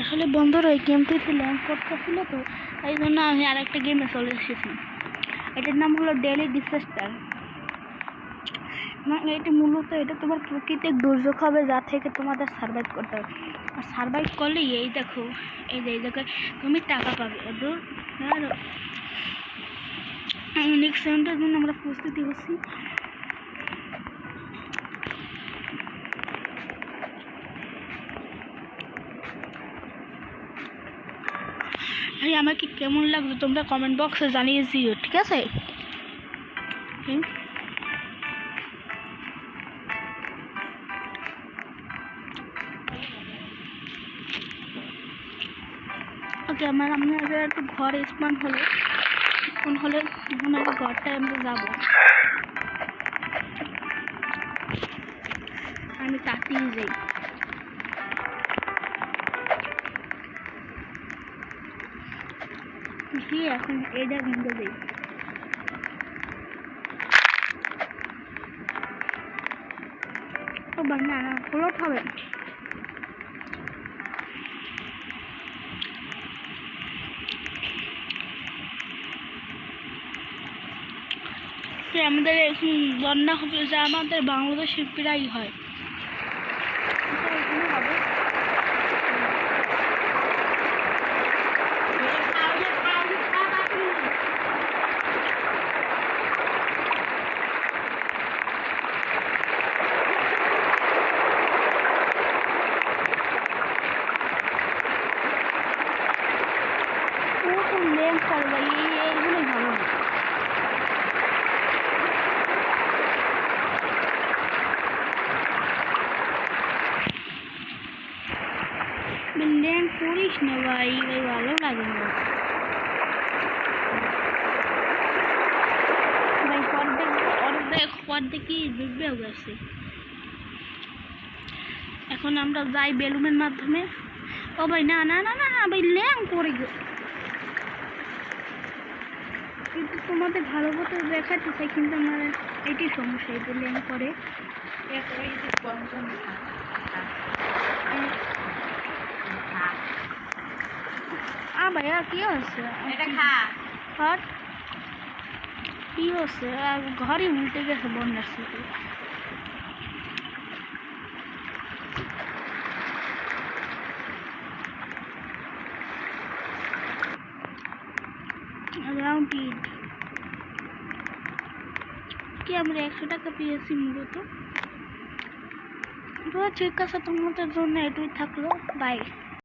আসলে বন্ধুরা ওই গেমটিতে ল্যান্ড করতেছিল তো এই জন্য আমি আরেকটা গেমে চলে এসেছি। এটার নাম হলো ডেইলি ডিসাস্টার। এটি মূলত এটা তোমার প্রাকৃতিক দুর্যোগ হবে যা থেকে তোমাদের সার্ভাইভ করতে হবে। আর সার্ভাইভ করলেই এই দেখো এই জায়গায় তুমি টাকা পাবে। দূর নেক্সট সেভেন্টের জন্য আমরা প্রস্তুতি হচ্ছি। ভাই আমাকে কেমন লাগলো তোমরা কমেন্ট বক্সে জানিয়ে দিও, ঠিক আছে? ওকে আমরা একটু ঘর স্পন হলে তখন আমরা ঘরটায় আমরা যাবো। আমি তাড়াতাড়ি যাই। গিয়ে এখন এটা ভিঙ্গে যাই। ও না ফ্লোট হবে। আমাদের বন্যা হবে যা আমাদের বাংলাদেশে প্রায় হয়। এইগুলো ভালো না। ল্যান্ড করিস না ভাই, ভালো লাগে না ভাই। অর্ধেকই ডুবে গেছে। এখন আমরা যাই বেলুনের মাধ্যমে। ও ভাই না না না না ভাই ল্যাং পড়ে গেছে। কিন্তু তোমাদের ভালো মতো দেখাতে চাই, কিন্তু আমার এটি সমস্যা, এই ল্যাং করে। ভাইয়া কি হচ্ছে? কি হচ্ছে? ঘরই উল্টে গেছে বন্যার সাথে। কি আমরা 100 টাকা পেয়েছি মূলত। ঠিক আছে, তোমাদের জন্য এটুই থাকলো। বাই।